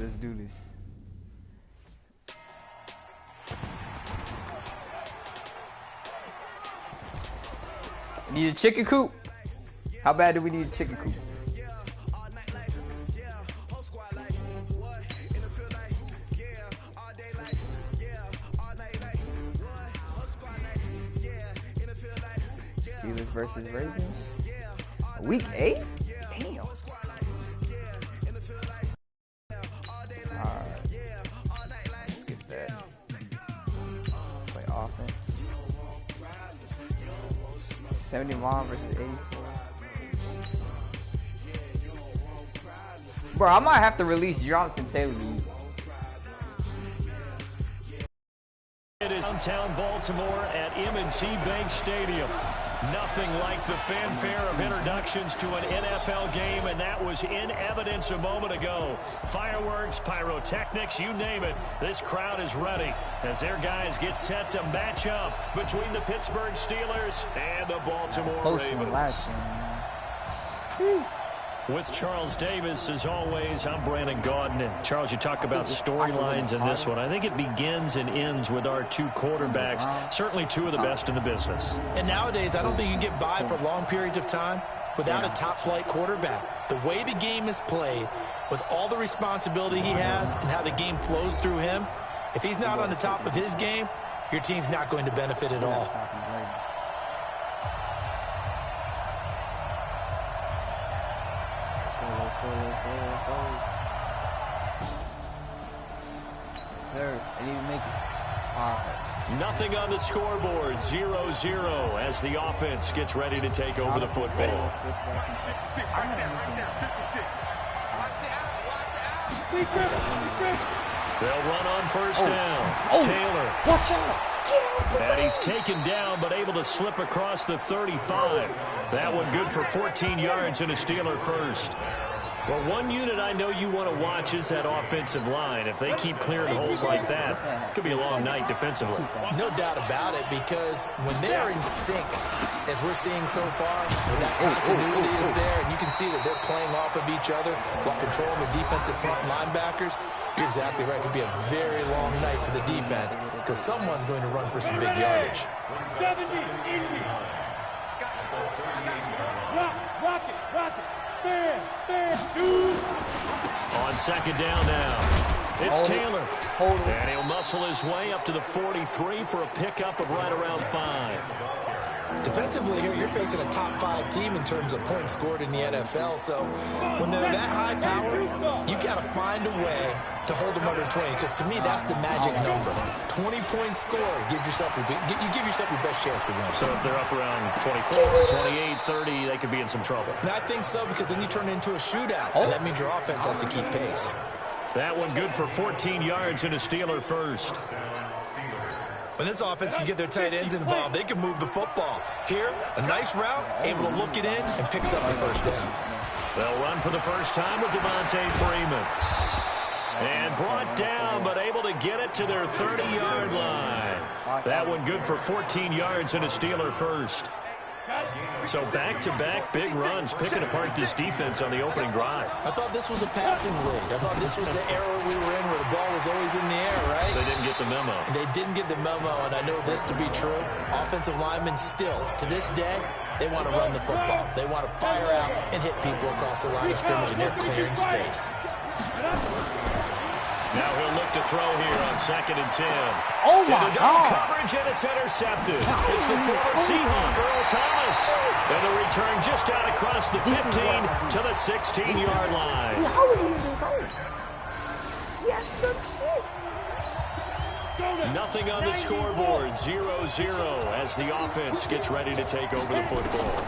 Let's do this. Need a chicken coop? How bad do we need a chicken coop? Steelers versus Ravens. Week 8? Damn. Alright. Let's get that. Play offense. 71 versus 84. Bro, I might have to release Jonathan Taylor. It is downtown Baltimore at M&T Bank Stadium. Nothing like the fanfare of introductions to an NFL game, and that was in evidence a moment ago. Fireworks, pyrotechnics, you name it. This crowd is ready as their guys get set to match up between the Pittsburgh Steelers and the Baltimore Ravens. With Charles Davis, as always, I'm Brandon Gaudin. And Charles, you talk about storylines in this one. I think it begins and ends with our two quarterbacks, certainly two of the best in the business. And nowadays, I don't think you can get by for long periods of time without a top-flight quarterback. The way the game is played, with all the responsibility he has and how the game flows through him, if he's not on the top of his game, your team's not going to benefit at all. Nothing on the scoreboard, 0-0 as the offense gets ready to take over the football. They'll run on first down. Taylor. Watch out. And he's taken down, but able to slip across the 35. That one good for 14 yards and a Steeler first. Well, one unit I know you want to watch is that offensive line. If they keep clearing holes like that, it could be a long night defensively. No doubt about it, because when they're in sync, as we're seeing so far, when that continuity is there, and you can see that they're playing off of each other while controlling the defensive front linebackers, you're exactly right. It could be a very long night for the defense, because someone's going to run for some big yardage. 70, 80. Rock it. On second down now, it's Taylor. And he'll muscle his way up to the 43 for a pickup of right around 5. Defensively here, you're facing a top-5 team in terms of points scored in the NFL. So when they're that high powered, you've got to find a way to hold them under 20. Because to me, that's the magic number. 20 points scored gives yourself you give yourself your best chance to win. So if they're up around 24, 28, 30, they could be in some trouble. And I think so, because then you turn it into a shootout, and that means your offense has to keep pace. That one good for 14 yards and a Steeler first. When this offense can get their tight ends involved, they can move the football. Here, a nice route, able to look it in, and picks up the first down. They'll run for the first time with Devontae Freeman. And brought down, but able to get it to their 30-yard line. That one good for 14 yards and a Steeler first. So back-to-back big runs, picking apart this defense on the opening drive. I thought this was a passing league. I thought this was the era we were in where the ball was always in the air, right? They didn't get the memo. They didn't get the memo, and I know this to be true. Offensive linemen still, to this day, they want to run the football. They want to fire out and hit people across the line of scrimmage, and they're clearing space. Now he'll look to throw here on 2nd and 10. Oh, my God. Coverage, and it's intercepted. It's the former Seahawk, Earl Thomas. And the return just out across the 15 to the 16-yard line. How is he even going? Yes, good shit. Nothing on the scoreboard, 0-0 as the offense gets ready to take over the football.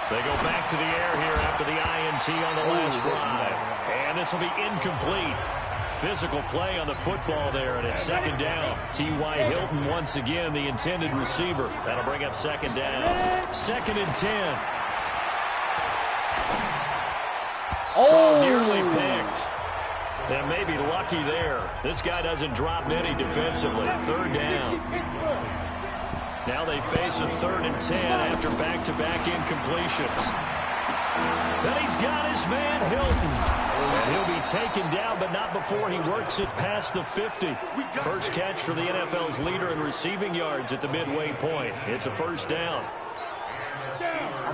They go back to the air here after the INT on the last drive. And this will be incomplete. Physical play on the football there, and it's second down. T.Y. Hilton once again the intended receiver. That'll bring up second down. 2nd and 10. Oh, nearly picked. And maybe lucky there. This guy doesn't drop many defensively. 3rd down. Now they face a 3rd and 10 after back-to-back incompletions. Then he's got his man Hilton. And he'll be taken down, but not before he works it past the 50. First catch for the NFL's leader in receiving yards at the midway point. It's a first down.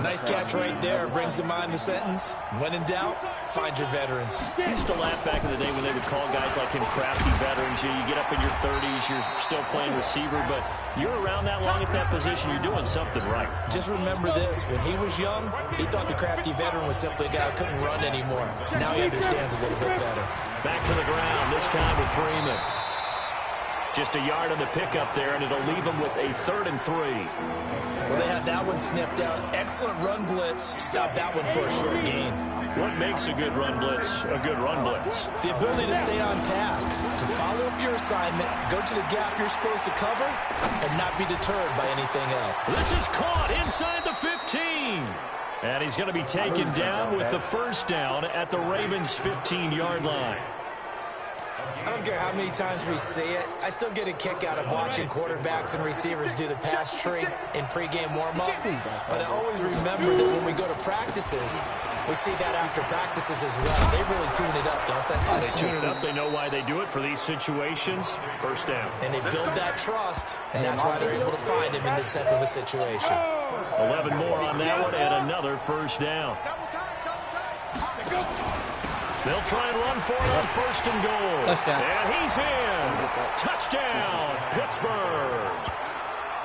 Nice catch right there. Brings to mind the sentence, when in doubt, find your veterans. I used to laugh back in the day when they would call guys like him crafty veterans. You get up in your 30s, you're still playing receiver, but you're around that long at that position, you're doing something right. Just remember this. When he was young, he thought the crafty veteran was simply a guy who couldn't run anymore. Now he understands a little bit better. Back to the ground, this time with Freeman. Just a yard on the pickup there, and it'll leave him with a 3rd and 3. Well, they had that one sniffed out. Excellent run blitz. Stop that one for a short gain. What makes a good run blitz a good run blitz? The ability to stay on task, to follow up your assignment, go to the gap you're supposed to cover, and not be deterred by anything else. This is caught inside the 15. And he's going to be taken down with the first down at the Ravens' 15-yard line. I don't care how many times we see it. I still get a kick out of watching quarterbacks and receivers do the pass tree in pregame warm-up. But I always remember that when we go to practices, we see that after practices as well. They really tune it up, don't they? They tune it up. They know why they do it for these situations. First down. And they build that trust, and that's why they're able to find him in this type of a situation. 11 more on that one, and another first down. They'll try and run for it on 1st and goal. Touchdown. And he's in. Touchdown, Pittsburgh.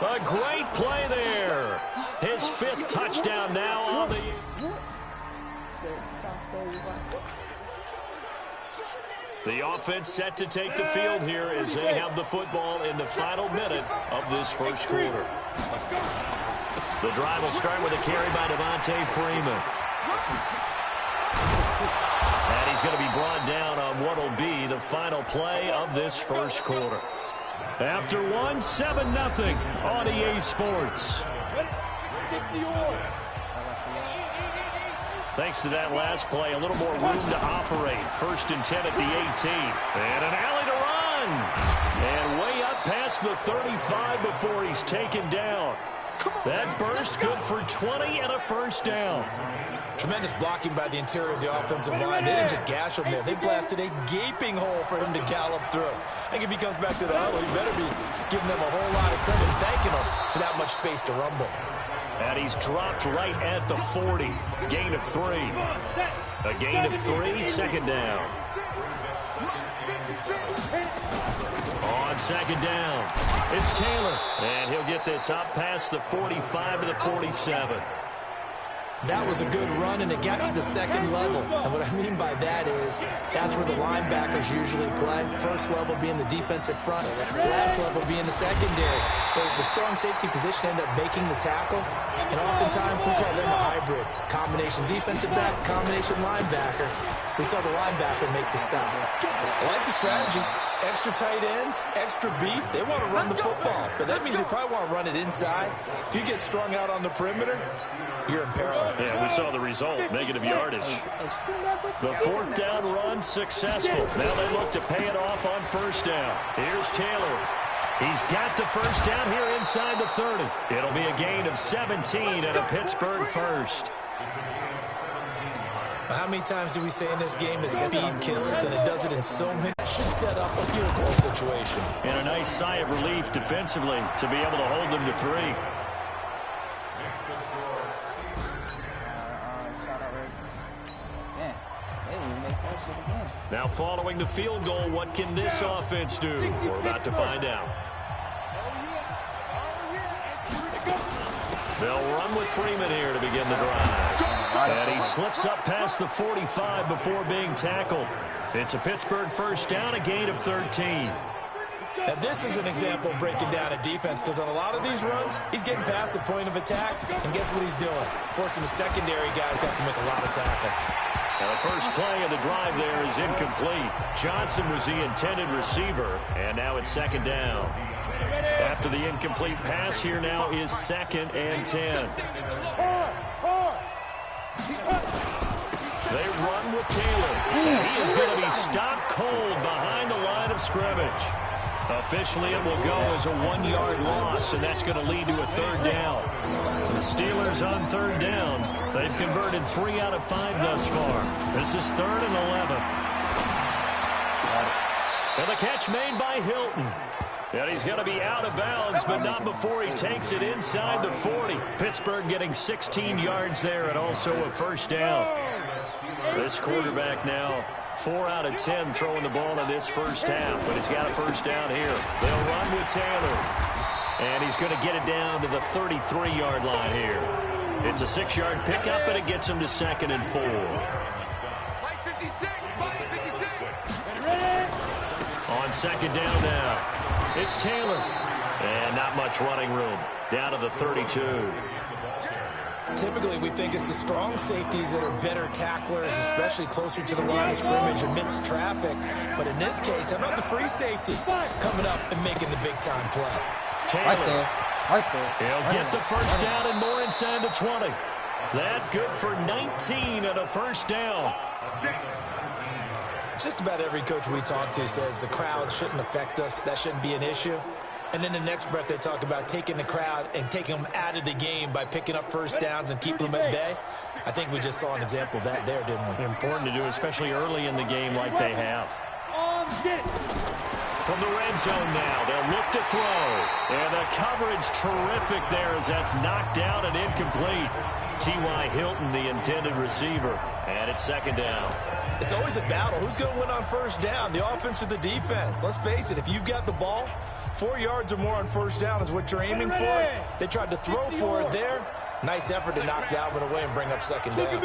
A great play there. His 5th touchdown now on the... The offense set to take the field here as they have the football in the final minute of this first quarter. The drive will start with a carry by Devontae Freeman. And he's going to be brought down on what will be the final play of this first quarter. After one, 7-0 on EA Sports. Thanks to that last play, a little more room to operate. 1st and 10 at the 18. And an alley to run. And way up past the 35 before he's taken down. That burst good for 20 and a first down. Tremendous blocking by the interior of the offensive line. They didn't just gash him there. They blasted a gaping hole for him to gallop through. I think if he comes back to the huddle, he better be giving them a whole lot of credit and thanking them for that much space to rumble. And he's dropped right at the 40. Gain of 3. A gain of 3, 2nd down. On 2nd down, it's Taylor. And he'll get this up past the 45 to the 47. That was a good run, and it got to the 2nd level. And what I mean by that is that's where the linebackers usually play. First level being the defensive front, last level being the secondary. But the strong safety position ended up making the tackle, and oftentimes we call them a hybrid. Combination defensive back, combination linebacker. We saw the linebacker make the stop. I like the strategy. Extra tight ends, extra beef. They want to run the football, but that means they probably want to run it inside. If you get strung out on the perimeter, you're in peril. Yeah, we saw the result, negative yardage. The 4th down run successful. Now they look to pay it off on 1st down. Here's Taylor. He's got the first down here inside the 30. It'll be a gain of 17 and a Pittsburgh first. How many times do we say in this game that speed kills, and it does it in so many? That should set up a field goal situation. And a nice sigh of relief defensively to be able to hold them to 3. Now following the field goal, what can this offense do? We're about to find out. They'll run with Freeman here to begin the drive. And he slips up past the 45 before being tackled. It's a Pittsburgh first down, a gain of 13. Now this is an example of breaking down a defense, because on a lot of these runs, he's getting past the point of attack, and guess what he's doing? Forcing the secondary guys to have to make a lot of tackles. Now the first play of the drive there is incomplete. Johnson was the intended receiver, and now it's 2nd down. After the incomplete pass, here now is 2nd and 10. They run with Taylor. And he is going to be stopped cold behind the line of scrimmage. Officially, it will go as a 1-yard loss, and that's going to lead to a 3rd down. The Steelers on 3rd down. They've converted 3 out of 5 thus far. This is 3rd and 11. And the catch made by Hilton. And he's going to be out of bounds, but not before he takes it inside the 40. Pittsburgh getting 16 yards there and also a first down. This quarterback now 4 out of 10 throwing the ball in this first half, but he's got a first down here. They'll run with Taylor. And he's going to get it down to the 33-yard line here. It's a 6-yard pickup, and it gets him to 2nd and 4. On 2nd down now, it's Taylor. And not much running room. Down to the 32. Typically, we think it's the strong safeties that are better tacklers, especially closer to the line of scrimmage amidst traffic. But in this case, how about the free safety coming up and making the big-time play? Taylor. Right there. Right there. He'll get the first down and more inside the 20. That good for 19 and a first down. Just about every coach we talk to says the crowd shouldn't affect us. That shouldn't be an issue. And in the next breath, they talk about taking the crowd and taking them out of the game by picking up first downs and keeping them at bay. I think we just saw an example of that there, didn't we? Important to do, especially early in the game like they have. From the red zone now, they'll look to throw. And the coverage terrific there as that's knocked down and incomplete. T.Y. Hilton, the intended receiver. And it's 2nd down. It's always a battle. Who's going to win on first down, the offense or the defense? Let's face it, if you've got the ball, 4 yards or more on first down is what you're aiming for. They tried to throw for it there. Nice effort to knock Dalvin away and bring up 2nd down.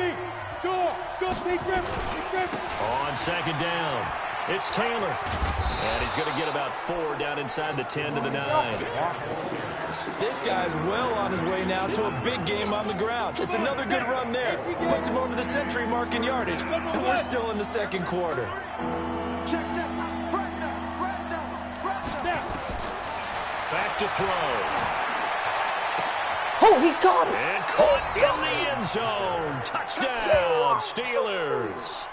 On 2nd down, it's Taylor. And he's going to get about 4 down inside the 10 to the 9. This guy's well on his way now to a big game on the ground. It's another good run there. Puts him over the century mark in yardage. And we're still in the 2nd quarter. Back to throw. Oh, he caught it. And caught in the end zone. Touchdown, Steelers.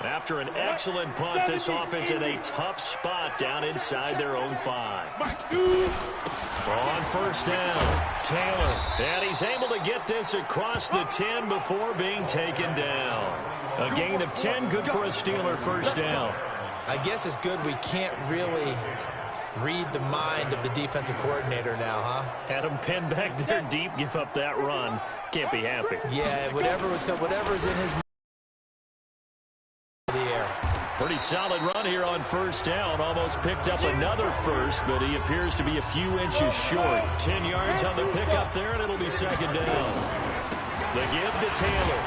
After an excellent punt, this offense in a tough spot down inside their own 5. On first down, Taylor. And he's able to get this across the 10 before being taken down. A gain of 10, good for a Steeler first down. I guess it's good we can't really read the mind of the defensive coordinator now, huh? Had him pinned back there deep, give up that run. Can't be happy. Yeah, whatever's in his Pretty solid run here on first down. Almost picked up another first, but he appears to be a few inches short. 10 yards on the pickup there, and it'll be 2nd down. The give to Taylor.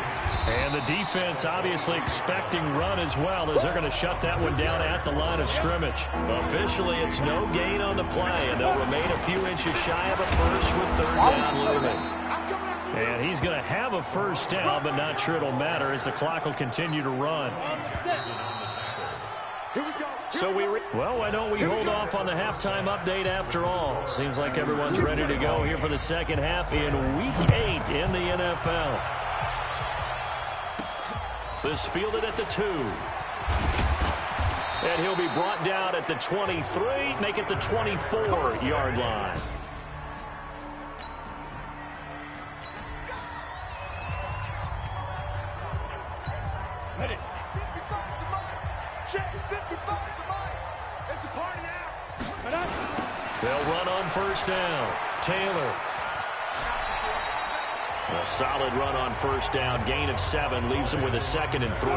And the defense obviously expecting run as well, as they're going to shut that one down at the line of scrimmage. Officially, it's no gain on the play, and they'll remain a few inches shy of a first with 3rd down looming. And he's going to have a first down, but not sure it'll matter as the clock will continue to run. So well, why don't we hold off on the halftime update after all? Seems like everyone's ready to go here for the second half in Week 8 in the NFL. This fielded at the 2. And he'll be brought down at the 23, make it the 24-yard line. They'll run on first down. Taylor. A solid run on first down. Gain of 7 leaves him with a 2nd and 3.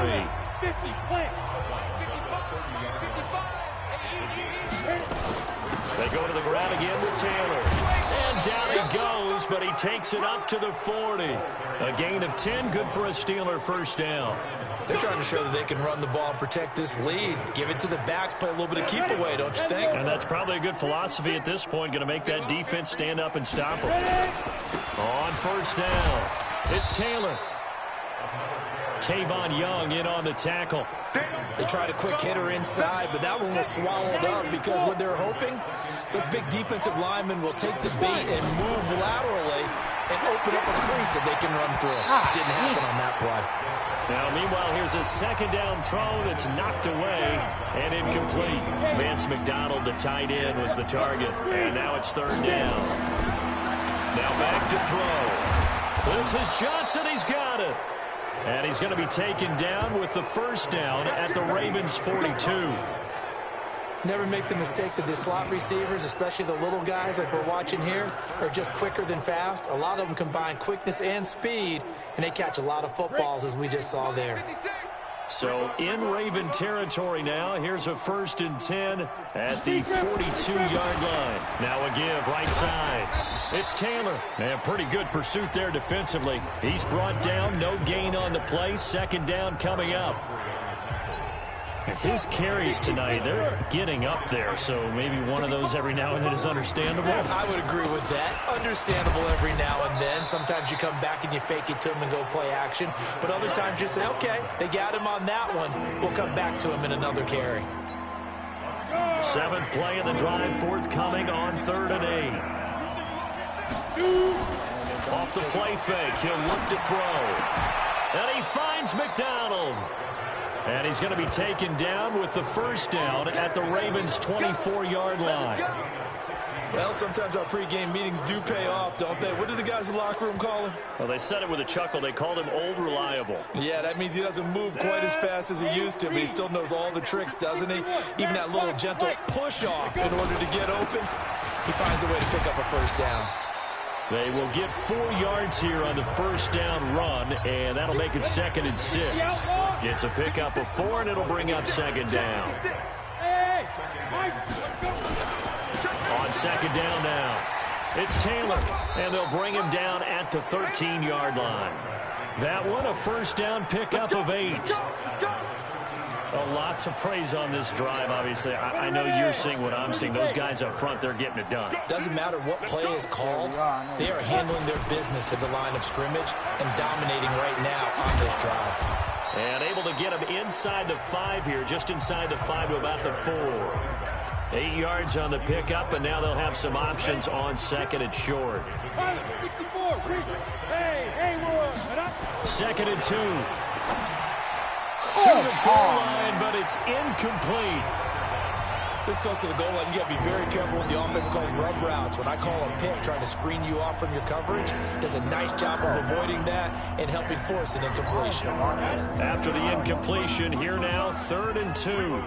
They go to the ground again with Taylor. And down he goes, but he takes it up to the 40. A gain of 10, good for a Steeler first down. They're trying to show that they can run the ball and protect this lead. Give it to the backs, play a little bit of keep away, don't you think? And that's probably a good philosophy at this point, going to make that defense stand up and stop them. On first down, it's Taylor. Tavon Young in on the tackle. They tried a quick hitter inside, but that one was swallowed up because what they're hoping, those big defensive linemen will take the bait and move laterally and open up a crease that they can run through. Didn't happen on that play. Now, meanwhile, here's a 2nd down throw that's knocked away and incomplete. Vance McDonald, the tight end, was the target. And now it's 3rd down. Now back to throw. This is Johnson. He's got it. And he's going to be taken down with the first down at the Ravens' 42. Never make the mistake that the slot receivers, especially the little guys like we're watching here, are just quicker than fast. A lot of them combine quickness and speed, and they catch a lot of footballs, as we just saw there. So in Raven territory now. Here's a 1st and 10 at the 42-yard line. Now a give right side. It's Taylor. And pretty good pursuit there defensively. He's brought down. No gain on the play. 2nd down coming up. His carries tonight, they're getting up there, so maybe one of those every now and then is understandable. I would agree with that. Understandable every now and then. Sometimes you come back and you fake it to him and go play action. But other times you say, okay, they got him on that one. We'll come back to him in another carry. 7th play of the drive forthcoming on 3rd and 8. Off the play fake, he'll look to throw. And he finds McDonald. And he's going to be taken down with the first down at the Ravens' 24-yard line. Well, sometimes our pregame meetings do pay off, don't they? What do the guys in the locker room call him? Well, they said it with a chuckle. They called him Old Reliable. Yeah, that means he doesn't move quite as fast as he used to, but he still knows all the tricks, doesn't he? Even that little gentle push-off in order to get open, he finds a way to pick up a first down. They will get 4 yards here on the first down run, and that'll make it 2nd and 6. It's a pickup of 4, and it'll bring up 2nd down. On 2nd down now, it's Taylor, and they'll bring him down at the 13-yard line. That one, a first down pickup of 8. A lot to praise on this drive, obviously. I know you're seeing what I'm seeing. Those guys up front, they're getting it done. Doesn't matter what play is called. They are handling their business at the line of scrimmage and dominating right now on this drive. And able to get him inside the 5 here, just inside the 5 to about the 4. 8 yards on the pickup, and now they'll have some options on 2nd and short. 2nd and 2. To the goal line, but it's incomplete. This close to the goal line, you got to be very careful when the offense calls rub routes. When I call a pick, trying to screen you off from your coverage, does a nice job of avoiding that and helping force an incompletion. After the incompletion, here now, 3rd and 2.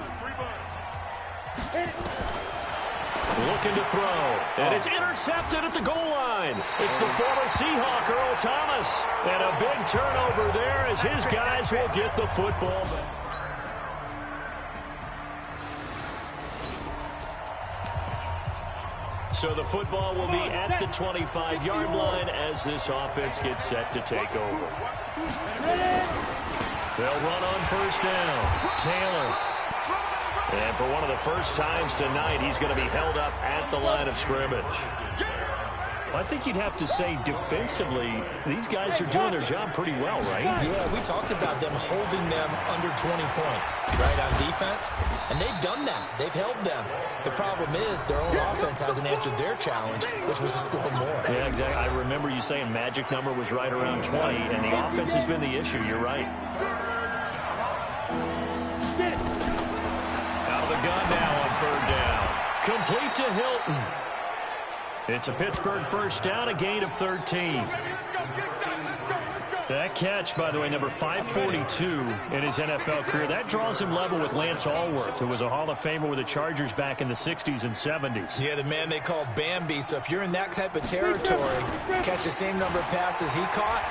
Looking to throw, and it's intercepted at the goal line. It's the former Seahawk, Earl Thomas, and a big turnover there as his guys will get the football. So the football will be at the 25-yard line as this offense gets set to take over. They'll run on first down. Taylor. And for one of the first times tonight, he's going to be held up at the line of scrimmage. I think you'd have to say defensively, these guys are doing their job pretty well, right? Yeah, we talked about them holding them under 20 points, right, on defense. And they've done that. They've held them. The problem is their own offense hasn't answered their challenge, which was to score more. Yeah, exactly. I remember you saying magic number was right around 20, and the offense has been the issue. You're right. Gun now on 3rd down. Complete to Hilton. It's a Pittsburgh first down, a gain of 13. That catch, by the way, number 542 in his NFL career, that draws him level with Lance Allworth, who was a Hall of Famer with the Chargers back in the 60s and 70s. Yeah, the man they called Bambi. So if you're in that type of territory, catch the same number of passes he caught,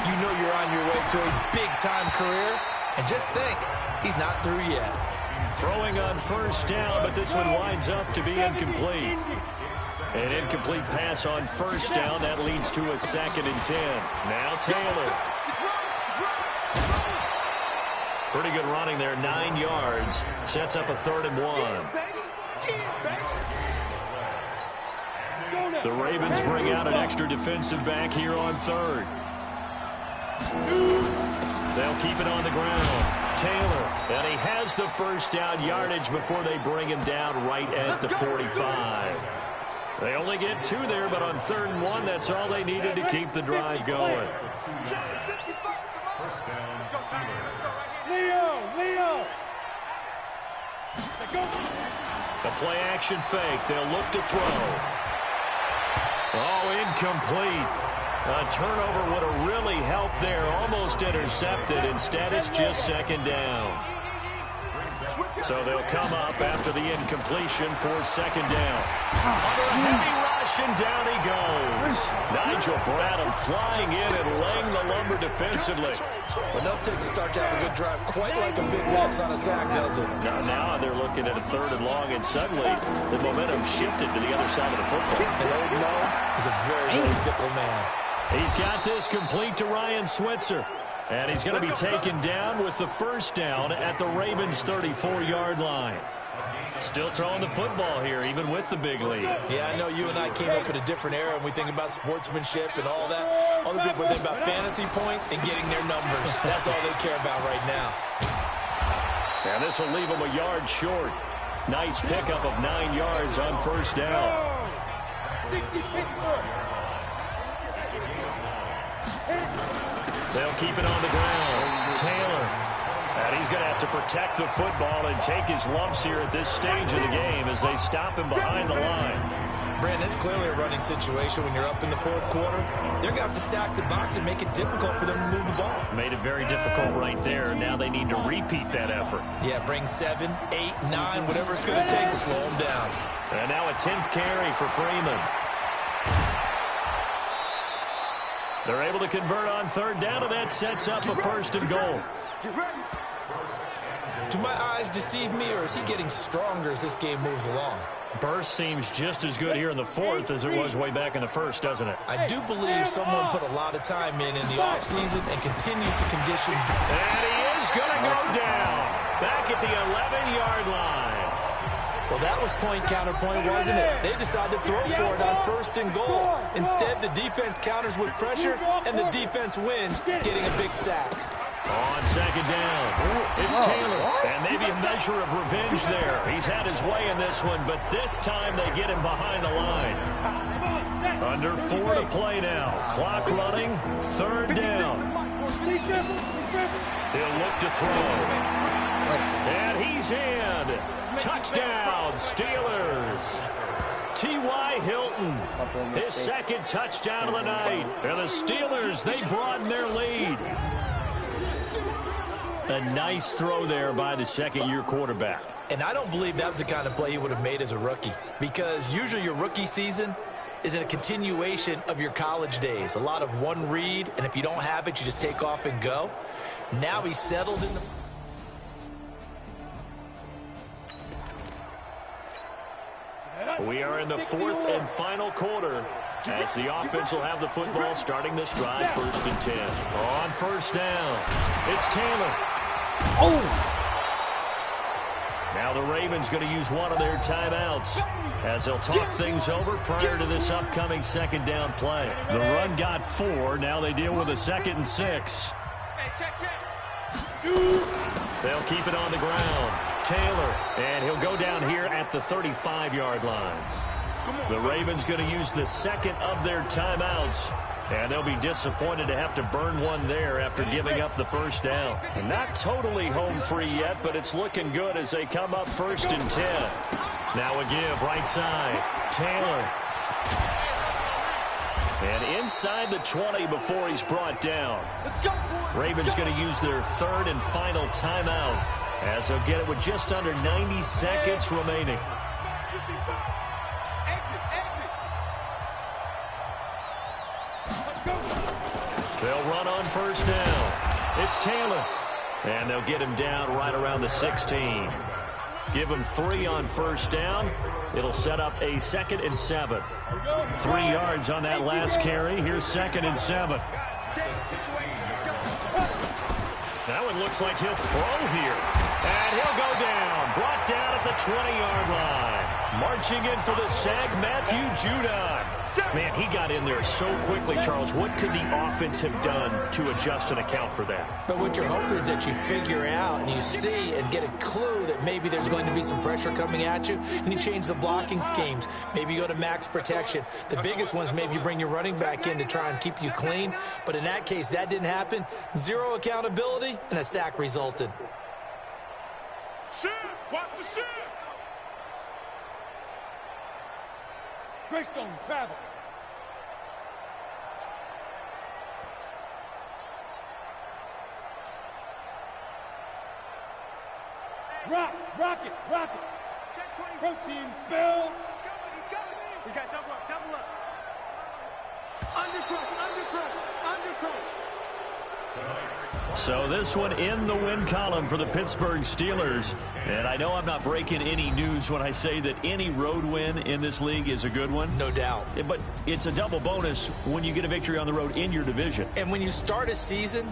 you know you're on your way to a big-time career. And just think, he's not through yet. Throwing on first down, but this one winds up to be incomplete. An incomplete pass on first down. That leads to a 2nd and 10. Now Taylor. Pretty good running there, 9 yards. Sets up a 3rd and 1. The Ravens bring out an extra defensive back here on 3rd. They'll keep it on the ground. Taylor, and he has the first down yardage before they bring him down right at the 45. They only get 2 there, but on 3rd and 1, that's all they needed to keep the drive going. Leo! The play action fake. They'll look to throw. Oh, incomplete. A turnover would have really helped there. Almost almost intercepted. Instead, it's just second down. So they'll come up after the incompletion for second down. Under a heavy rush, and down he goes. Nigel Bradham flying in and laying the lumber defensively. Enough takes to start to have a good drive, quite like a big loss on a sack, does it? Now they're looking at a 3rd and long, and suddenly the momentum shifted to the other side of the football. And old Mo is a very, very fickle man. He's got this complete to Ryan Switzer. And he's going to be taken down with the first down at the Ravens' 34-yard line. Still throwing the football here, even with the big lead. Yeah, I know you and I came up in a different era, and we think about sportsmanship and all that. Other people think about fantasy points and getting their numbers. That's all they care about right now. And this will leave them a yard short. Nice pickup of 9 yards on first down. They'll keep it on the ground. Taylor. And he's going to have to protect the football and take his lumps here at this stage of the game as they stop him behind the line. Brandon, it's clearly a running situation when you're up in the 4th quarter. They're going to have to stack the box and make it difficult for them to move the ball. Made it very difficult right there. Now they need to repeat that effort. Yeah, bring 7, 8, 9, whatever it's going to take to slow them down. And now a 10th carry for Freeman. They're able to convert on 3rd down, and that sets up a 1st and goal. Do my eyes deceive me, or is he getting stronger as this game moves along? Burst seems just as good here in the 4th as it was way back in the 1st, doesn't it? I do believe someone put a lot of time in the offseason and continues to condition. And he is going to go down back at the 11-yard line. Well, that was point counterpoint, wasn't it? They decided to throw for it on 1st and goal. Instead, the defense counters with pressure, and the defense wins, getting a big sack. On 2nd down, it's Taylor, and maybe a measure of revenge there. He's had his way in this one, but this time they get him behind the line. Under 4 to play now. Clock running, 3rd down. He'll look to throw. And he's in. Touchdown, Steelers. T.Y. Hilton, his 2nd touchdown of the night. And the Steelers, they broaden their lead. A nice throw there by the 2nd-year quarterback. And I don't believe that was the kind of play he would have made as a rookie, because usually your rookie season is a continuation of your college days. A lot of one read, and if you don't have it, you just take off and go. Now he's settled in the... We are in the 4th and final quarter as the offense will have the football starting this drive 1st and 10. On 1st down, it's Taylor. Now the Ravens going to use one of their timeouts as they'll talk things over prior to this upcoming 2nd down play. The run got 4. Now they deal with a 2nd and 6. They'll keep it on the ground. Taylor, and he'll go down here at the 35-yard line. The Ravens going to use the 2nd of their timeouts, and they'll be disappointed to have to burn one there after giving up the 1st down. And not totally home free yet, but it's looking good as they come up 1st and 10. Now a give right side. Taylor. And inside the 20 before he's brought down. Ravens going to use their 3rd and final timeout as they'll get it with just under 90 seconds remaining. They'll run on 1st down. It's Taylor. And they'll get him down right around the 16. Give him 3 on 1st down. It'll set up a 2nd and 7. 3 yards on that last carry. Here's 2nd and 7. Now it looks like he'll throw here. And he'll go down. Brought down at the 20-yard line. Marching in for the sack, Matthew Judon. Man, he got in there so quickly, Charles. What could the offense have done to adjust and account for that? But what you're hoping is that you figure out and you see and get a clue that maybe there's going to be some pressure coming at you, and you change the blocking schemes. Maybe you go to max protection. The biggest ones, maybe you bring your running back in to try and keep you clean. But in that case, that didn't happen. 0 accountability, and a sack resulted. Shift! Watch the shift! Greystone, travel. Rock it. Check 20. Protein spill. He's got me. We got double up. Undercrush. So this one in the win column for the Pittsburgh Steelers. And I know I'm not breaking any news when I say that any road win in this league is a good one. No doubt. But it's a double bonus when you get a victory on the road in your division. And when you start a season,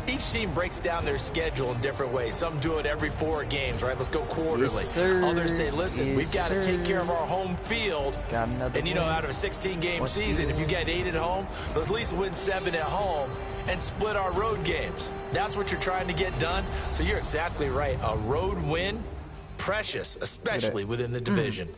each team breaks down their schedule in different ways. Some do it every 4 games, right? Let's go quarterly. Yes, sir. Others say, listen, Yes, we've got to take care of our home field. Got another And, you know, win. out of a 16-game season, if you get 8 at home, let's at least win 7 at home and split our road games. That's what you're trying to get done. So you're exactly right. A road win, precious, especially within the division.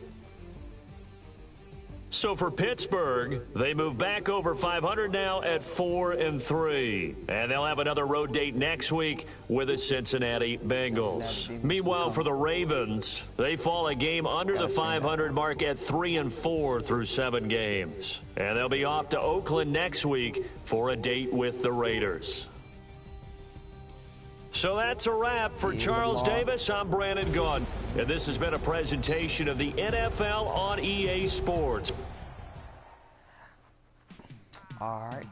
So for Pittsburgh, they move back over 500 now at 4-3. And they'll have another road date next week with the Cincinnati Bengals. Meanwhile, for the Ravens, they fall a game under the 500 mark at 3-4 through 7 games. And they'll be off to Oakland next week for a date with the Raiders. So that's a wrap for Charles Davis. I'm Brandon Gaudin, and this has been a presentation of the NFL on EA Sports. All right.